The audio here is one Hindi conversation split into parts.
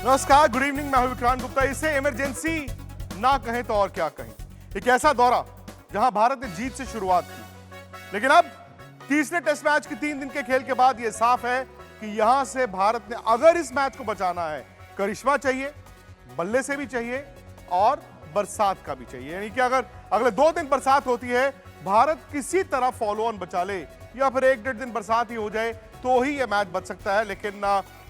नमस्कार, गुड इवनिंग। मैं हूं विक्रांत गुप्ता। इसे इमरजेंसी ना कहें तो और क्या कहें। एक ऐसा दौरा जहां भारत ने जीत से शुरुआत की, लेकिन अब तीसरे टेस्ट मैच के 3 दिन के खेल के बाद यह साफ है कि यहां से भारत ने अगर इस मैच को बचाना है, करिश्मा चाहिए, बल्ले से भी चाहिए और बरसात का भी चाहिए। यानी कि अगर अगले 2 दिन बरसात होती है, भारत किसी तरह फॉलो ऑन बचा ले या फिर 1-1.5 दिन बरसात ही हो जाए तो ही यह मैच बच सकता है। लेकिन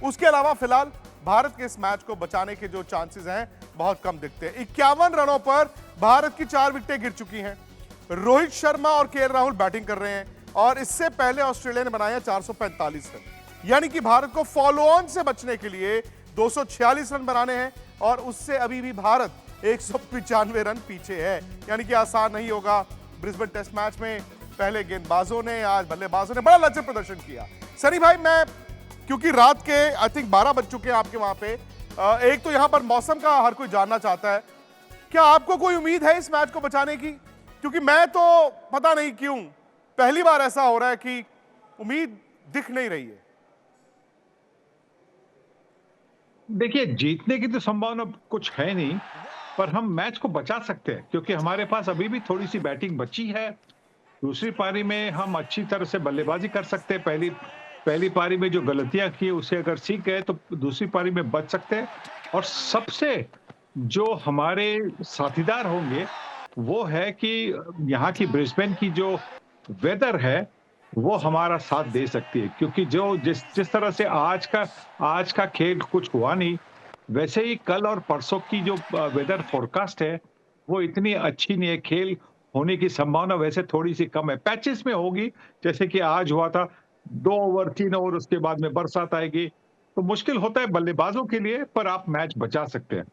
उसके अलावा फिलहाल भारत के इस मैच को बचाने के जो चांसेस हैं बहुत कम दिखते हैं। 51 रनों पर भारत की 4 विकेटें गिर चुकी हैं। रोहित शर्मा और केएल राहुल बैटिंग कर रहे हैं और इससे पहले ऑस्ट्रेलिया ने बनाया 445 रन। यानी कि भारत को फॉलो ऑन से बचने के लिए 246 रन बनाने हैं और उससे अभी भी भारत 195 रन पीछे है। यानी कि आसान नहीं होगा। ब्रिस्बेन टेस्ट मैच में पहले गेंदबाजों ने, आज बल्लेबाजों ने बड़ा लचर प्रदर्शन किया। सनी भाई, मैं क्योंकि रात के आई थिंक 12 बज चुके हैं आपके वहां पे, एक तो यहां पर मौसम का हर कोई जानना चाहता है, क्या आपको कोई उम्मीद है इस मैच को बचाने की? क्योंकि मैं तो पता नहीं क्यों पहली बार ऐसा हो रहा है कि उम्मीद दिख नहीं रही है। देखिए, जीतने की तो संभावना कुछ है नहीं, पर हम मैच को बचा सकते हैं क्योंकि हमारे पास अभी भी थोड़ी-सी बैटिंग बची है। दूसरी पारी में हम अच्छी तरह से बल्लेबाजी कर सकते हैं। पहली पहली पारी में जो गलतियां की उसे अगर सीख गए तो दूसरी पारी में बच सकते हैं। और सबसे जो हमारे साथीदार होंगे वो है कि यहाँ की ब्रिस्बेन की जो वेदर है वो हमारा साथ दे सकती है, क्योंकि जो जिस जिस तरह से आज का खेल कुछ हुआ नहीं, वैसे ही कल और परसों की जो वेदर फोरकास्ट है वो इतनी अच्छी नहीं है। खेल होने की संभावना वैसे थोड़ी-सी कम है। पैचेस में होगी, जैसे कि आज हुआ था, 2 ओवर 3 ओवर उसके बाद में बरसात आएगी, तो मुश्किल होता है बल्लेबाजों के लिए, पर आप मैच बचा सकते हैं।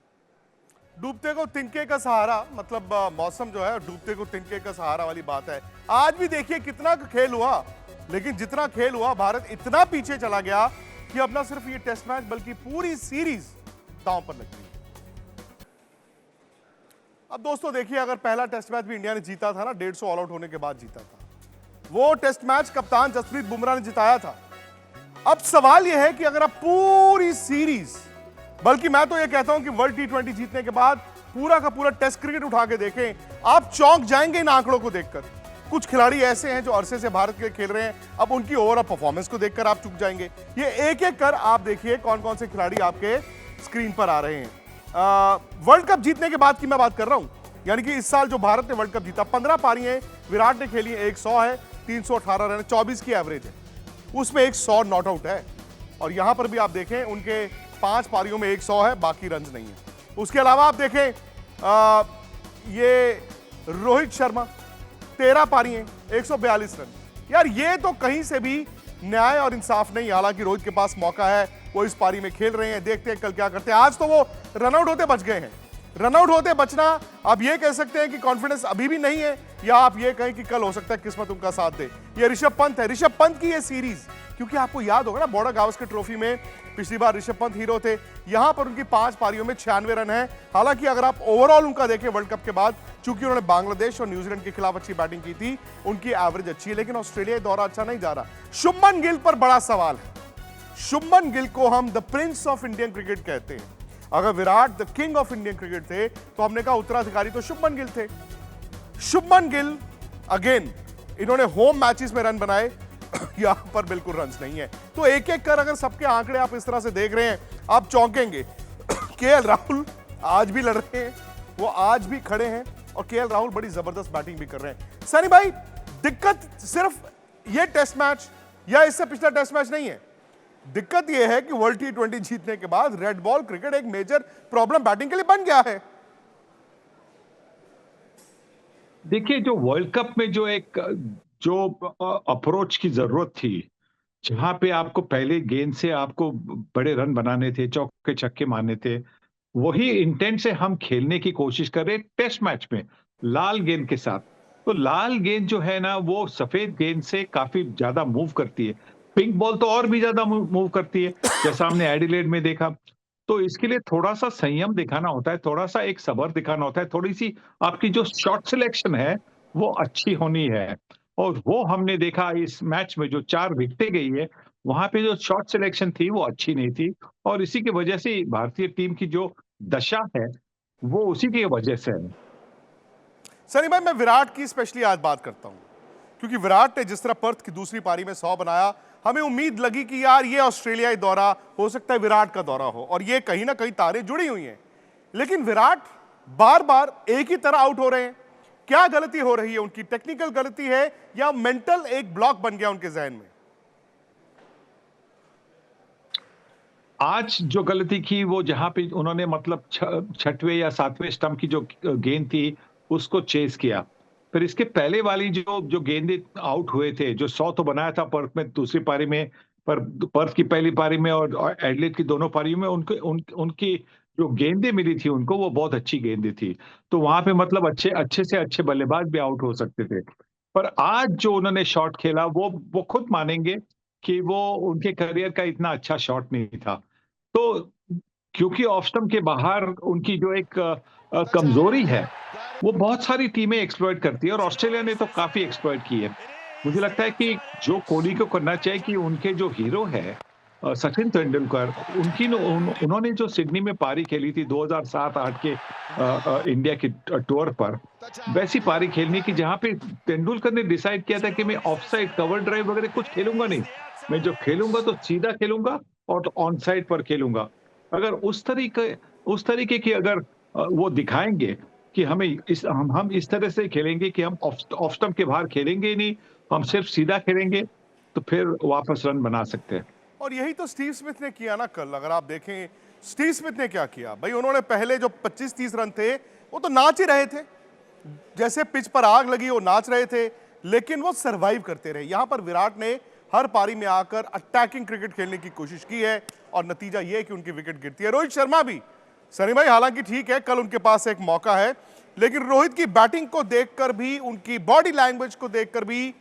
डूबते को तिनके का सहारा, मतलब मौसम जो है डूबते को तिनके का सहारा वाली बात है। आज भी देखिए कितना खेल हुआ, लेकिन जितना खेल हुआ भारत इतना पीछे चला गया कि अब ना सिर्फ ये टेस्ट मैच बल्कि पूरी सीरीज दांव पर लग गई। अब दोस्तों देखिए, अगर पहला टेस्ट मैच भी इंडिया ने जीता था ना, 150 ऑल आउट होने के बाद जीता था, वो टेस्ट मैच कप्तान जसप्रीत बुमराह ने जिताया था। अब सवाल यह है कि अगर आप पूरी सीरीज, बल्कि मैं तो यह कहता हूं कि वर्ल्ड T20 जीतने के बाद पूरा का पूरा टेस्ट क्रिकेट उठा के देखें, आप चौंक जाएंगे इन आंकड़ों को देखकर। कुछ खिलाड़ी ऐसे हैं जो अरसे से भारत के खेल रहे हैं, अब उनकी ओवरऑल परफॉर्मेंस को देखकर आप चूक जाएंगे। ये एक एक कर आप देखिए कौन कौन से खिलाड़ी आपके स्क्रीन पर आ रहे हैं। वर्ल्ड कप जीतने के बाद की मैं बात कर रहा हूं, यानी कि इस साल जो भारत ने वर्ल्ड कप जीता, 15 पारियां विराट ने खेली, 100 है, 318 रन, 24 की एवरेज है, उसमें 100 नॉट आउट है। और यहां पर भी आप देखें उनके 5 पारियों में 100 है, बाकी रन नहीं है। उसके अलावा आप देखें ये रोहित शर्मा 13 पारियां 142 रन। यार ये तो कहीं से भी न्याय और इंसाफ नहीं। हालांकि रोहित के पास मौका है, वो इस पारी में खेल रहे हैं, देखते हैं कल क्या करते हैं। आज तो वो रनआउट होते बच गए हैं। रनआउट होते बचना, आप ये कह सकते हैं कि कॉन्फिडेंस अभी भी नहीं है, या आप ये कहें कि कल हो सकता है किस्मत उनका साथ दे। ये ऋषभ पंत है, ऋषभ पंत की ये सीरीज, क्योंकि आपको याद होगा ना बॉर्डर गावस्कर ट्रॉफी में पिछली बार ऋषभ पंत हीरो थे, यहां पर उनकी 5 पारियों में 96 रन है। हालांकि अगर आप ओवरऑल उनका देखें वर्ल्ड कप के बाद, चूंकि उन्होंने बांग्लादेश और न्यूजीलैंड के खिलाफ अच्छी बैटिंग की थी, उनकी एवरेज अच्छी है, लेकिन ऑस्ट्रेलिया दौरा अच्छा नहीं जा रहा। शुभमन गिल पर बड़ा सवाल है। शुभमन गिल को हम the Prince of Indian cricket कहते हैं। अगर Virat the king of Indian cricket थे तो हमने कहा उत्तराधिकारी तो शुभमन गिल थे। शुभमन गिल अगेन, इन्होंने होम मैचेस में रन बनाए, यहां पर बिल्कुल रन्स नहीं है। तो एक एक कर अगर सबके आंकड़े आप इस तरह से देख रहे हैं, आप चौंकेंगे। केएल राहुल आज भी लड़ रहे हैं, वो आज भी खड़े हैं, और केएल राहुल बड़ी जबरदस्त बैटिंग भी कर रहे हैं। सनी भाई, दिक्कत सिर्फ ये टेस्ट मैच या इससे पिछला टेस्ट मैच नहीं है, दिक्कत यह है कि वर्ल्ड T20 जीतने के बाद रेड बॉल क्रिकेट एक मेजर प्रॉब्लम बैटिंग के लिए बन गया है। देखिए, जो वर्ल्ड कप में जो अप्रोच की जरूरत थी, जहां पे आपको पहले गेंद से आपको बड़े रन बनाने थे, चौके छक्के मारने थे, वही इंटेंट से हम खेलने की कोशिश कर रहे हैं टेस्ट मैच में लाल गेंद के साथ। तो लाल गेंद जो है ना, वो सफेद गेंद से काफी ज्यादा मूव करती है। पिंक बॉल तो और भी ज्यादा मूव करती है, जैसा हमने एडिलेड में देखा। तो इसके लिए थोड़ा सा संयम दिखाना होता है, थोड़ा सा एक सब्र दिखाना होता है, थोड़ी सी आपकी जो शॉट सिलेक्शन है वो अच्छी होनी है। और वो हमने देखा इस मैच में, जो 4 विकेटें गई है वहां पे जो शॉट सिलेक्शन थी वो अच्छी नहीं थी, और इसी की वजह से भारतीय टीम की जो दशा है वो उसी की वजह से है। सनी भाई, मैं विराट की स्पेशली आज बात करता हूं, क्योंकि विराट ने जिस तरह पर्थ की दूसरी पारी में 100 बनाया, हमें उम्मीद लगी कि यार ये ऑस्ट्रेलियाई दौरा हो सकता है विराट का दौरा हो, और ये कहीं ना कहीं तारें जुड़ी हुई हैं। लेकिन विराट बार बार एक ही तरह आउट हो रहे हैं। क्या गलती हो रही है उनकी? टेक्निकल गलती है या मेंटल एक ब्लॉक बन गया उनके जहन में? आज जो गलती की वो जहां पे उन्होंने मतलब छठवें या सातवें स्टंप की जो गेंद थी उसको चेस किया। फिर इसके पहले वाली जो जो गेंदें आउट हुए थे, जो 100 तो बनाया था पर्थ में दूसरी पारी में, पर पर्थ की पहली पारी में और एडिलेड की दोनों पारियों में उनकी जो गेंदें मिली थी उनको वो बहुत अच्छी गेंदें थी। तो वहां पे मतलब अच्छे अच्छे से अच्छे बल्लेबाज भी आउट हो सकते थे। पर आज जो उन्होंने शॉट खेला वो खुद मानेंगे कि वो उनके करियर का इतना अच्छा शॉट नहीं था। तो क्योंकि ऑफ स्टंप के बाहर उनकी जो एक कमजोरी है वो बहुत सारी टीमें एक्सप्लॉइट करती है, और ऑस्ट्रेलिया ने तो काफी एक्सप्लॉइट की है। मुझे लगता है कि जो कोहली को करना चाहिए कि उनके जो हीरो है सचिन तेंदुलकर, उन्होंने जो सिडनी में पारी खेली थी 2007-8 के इंडिया के टूर पर, वैसी पारी खेलनी कि जहां पे तेंदुलकर ने डिसाइड किया था कि मैं ऑफ साइड कवर ड्राइव वगैरह कुछ खेलूंगा नहीं, मैं जो खेलूंगा तो सीधा खेलूंगा और ऑन साइड पर खेलूंगा। अगर उस तरीके की अगर वो दिखाएंगे कि हम इस तरह से खेलेंगे कि हम ऑफ स्टंप के बाहर खेलेंगे ही नहीं, हम सिर्फ सीधा खेलेंगे, तो फिर वापस रन बना सकते हैं। और यही तो स्टीव स्मिथ ने किया ना कल। अगर आप देखें स्टीव स्मिथ ने क्या किया भाई, उन्होंने पहले जो 25-30 रन थे वो तो नाच ही रहे थे, जैसे पिच पर आग लगी वो नाच रहे थे, लेकिन वो सरवाइव करते रहे। यहां पर विराट ने हर पारी में आकर अटैकिंग क्रिकेट खेलने की कोशिश की है, और नतीजा यह है कि उनकी विकेट गिरती है। रोहित शर्मा भी, सनी भाई, हालांकि ठीक है कल उनके पास एक मौका है, लेकिन रोहित की बैटिंग को देखकर भी, उनकी बॉडी लैंग्वेज को देखकर भी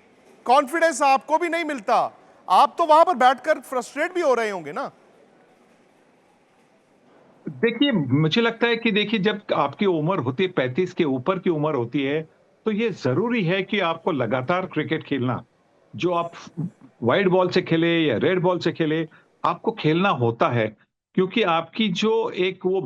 कॉन्फिडेंस आपको भी नहीं मिलता। आप तो वहां पर बैठकर फ्रस्ट्रेट भी हो रहे होंगे ना? देखिए, मुझे लगता है कि देखिए जब आपकी उम्र होती है 35 के ऊपर की उम्र होती है, तो ये जरूरी है कि आपको लगातार क्रिकेट खेलना, जो आप वाइड बॉल से खेले या रेड बॉल से खेले, आपको खेलना होता है। क्योंकि आपकी जो एक वो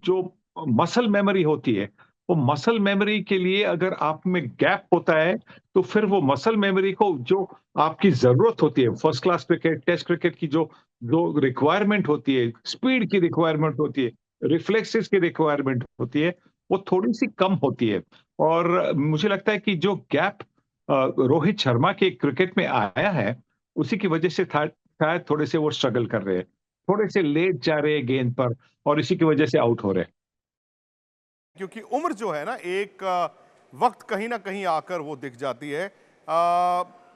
जो मसल मेमोरी होती है, वो मसल मेमोरी के लिए अगर आप में गैप होता है, तो फिर वो मसल मेमोरी को जो आपकी जरूरत होती है first class cricket, test cricket की जो जो रिक्वायरमेंट होती है, स्पीड की रिक्वायरमेंट होती है, रिफ्लेक्सेस की रिक्वायरमेंट होती है, वो थोड़ी सी कम होती है। और मुझे लगता है कि जो गैप रोहित शर्मा के क्रिकेट में आया है, उसी की वजह से शायद थोड़े से वो स्ट्रगल कर रहे हैं, थोड़े से लेट जा रहे हैं गेंद पर, और इसी की वजह से आउट हो रहे हैं। क्योंकि उम्र जो है ना, एक वक्त कहीं ना कहीं आकर वो दिख जाती है।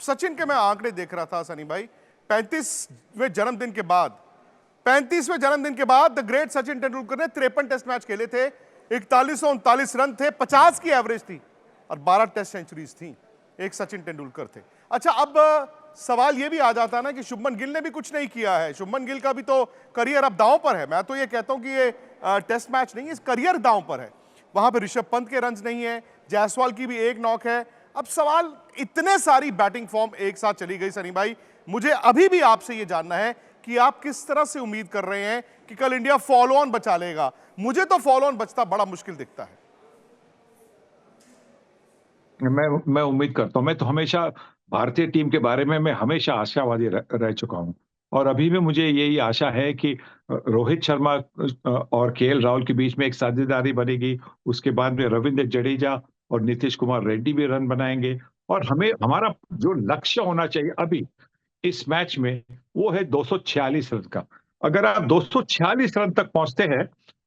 सचिन के मैं आंकड़े देख रहा था सनी भाई, 35वें जन्मदिन के बाद 35वें जन्मदिन के बाद द ग्रेट सचिन तेंदुलकर ने 53 टेस्ट मैच खेले थे, 4139 रन थे, 50 की एवरेज थी, और 12 टेस्ट सेंचुरीज थी। एक सचिन तेंदुलकर थे। अच्छा, अब सवाल यह भी आ जाता ना कि शुभमन गिल ने भी कुछ नहीं किया है। शुभमन गिल का भी तो करियर अब दांव पर है। मैं तो ये कहता हूं कि ये टेस्ट मैच नहीं है, इस करियर दांव पर है। वहां पे ऋषभ पंत के रन्स नहीं है, जायसवाल की भी एक नॉक है। अब सवाल, इतने सारी बैटिंग फॉर्म एक साथ चली गई सनी भाई, मुझे अभी भी आपसे ये जानना है कि आप किस तरह से उम्मीद कर रहे हैं कि कल इंडिया फॉलो ऑन बचा लेगा? मुझे तो फॉलो ऑन बचता बड़ा मुश्किल दिखता है। मैं उम्मीद करता हूं, मैं तो हमेशा भारतीय टीम के बारे में मैं हमेशा आशावादी रह चुका हूं, और अभी भी मुझे यही आशा है कि रोहित शर्मा और केएल राहुल के बीच में एक साझेदारी बनेगी। उसके बाद में रविंद्र जडेजा और नीतीश कुमार रेड्डी भी रन बनाएंगे, और हमें हमारा जो लक्ष्य होना चाहिए अभी इस मैच में वो है 246 रन का। अगर आप 246 रन तक पहुंचते हैं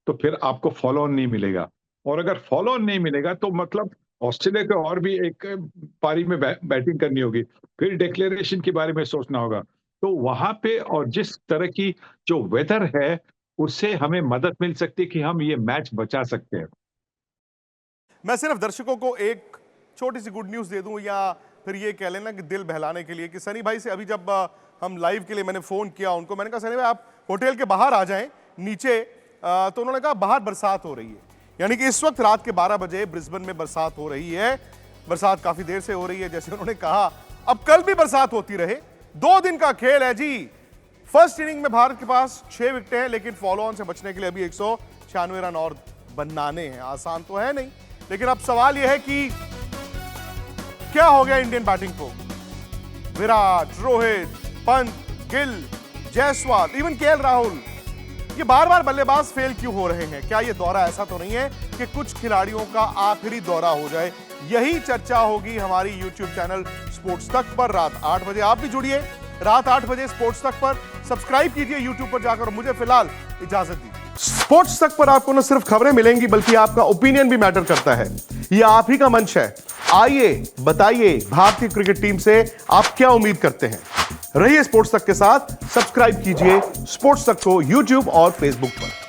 तो फिर आपको फॉलो ऑन नहीं मिलेगा, और अगर फॉलो ऑन नहीं मिलेगा तो मतलब ऑस्ट्रेलिया को और भी एक पारी में बैटिंग करनी होगी, फिर डिक्लेरेशन के बारे में सोचना होगा। तो वहां पे और जिस तरह की जो वेदर है उससे हमें मदद मिल सकती है कि हम ये मैच बचा सकते हैं। मैं सिर्फ दर्शकों को एक छोटी सी गुड न्यूज़ दे दूं, या फिर ये कह लेना कि दिल बहलाने के लिए, कि सनी भाई से अभी जब हम लाइव के लिए मैंने फ़ोन किया उनको, मैंने कहा सनी भाई आप होटल के बाहर आ जाएं नीचे, तो उन्होंने कहा बाहर बरसात हो रही है। यानी कि इस वक्त रात के 12 बजे ब्रिस्बेन में बरसात हो रही है। बरसात काफ़ी देर से हो रही है, जैसे उन्होंने कहा। अब कल भी बरसात होती रहे, 2 दिन का खेल है जी। फर्स्ट इनिंग में भारत के पास 6 विकेटें हैं, लेकिन फॉलो ऑन से बचने के लिए अभी 196 रन और बनाने हैं। आसान तो है नहीं, लेकिन अब सवाल यह है कि क्या हो गया इंडियन बैटिंग को। विराट, रोहित, पंत, गिल, जायसवाल, इवन केएल राहुल, ये बार बार बल्लेबाज फेल क्यों हो रहे हैं? क्या ये दौरा ऐसा तो नहीं है कि कुछ खिलाड़ियों का आखिरी दौरा हो जाए? यही चर्चा होगी हमारी यूट्यूब चैनल स्पोर्ट्स तक पर रात 8 बजे। आप भी जुड़िए रात 8 बजे स्पोर्ट्स तक पर, सब्सक्राइब कीजिए यूट्यूब पर जाकर। मुझे फिलहाल इजाजत दी। स्पोर्ट्स तक पर आपको न सिर्फ खबरें मिलेंगी, बल्कि आपका ओपिनियन भी मैटर करता है। यह आप ही का मंच है। आइए बताइए, भारतीय क्रिकेट टीम से आप क्या उम्मीद करते हैं? रहिए स्पोर्ट्स तक के साथ, सब्सक्राइब कीजिए स्पोर्ट्स तक को यूट्यूब और फेसबुक पर।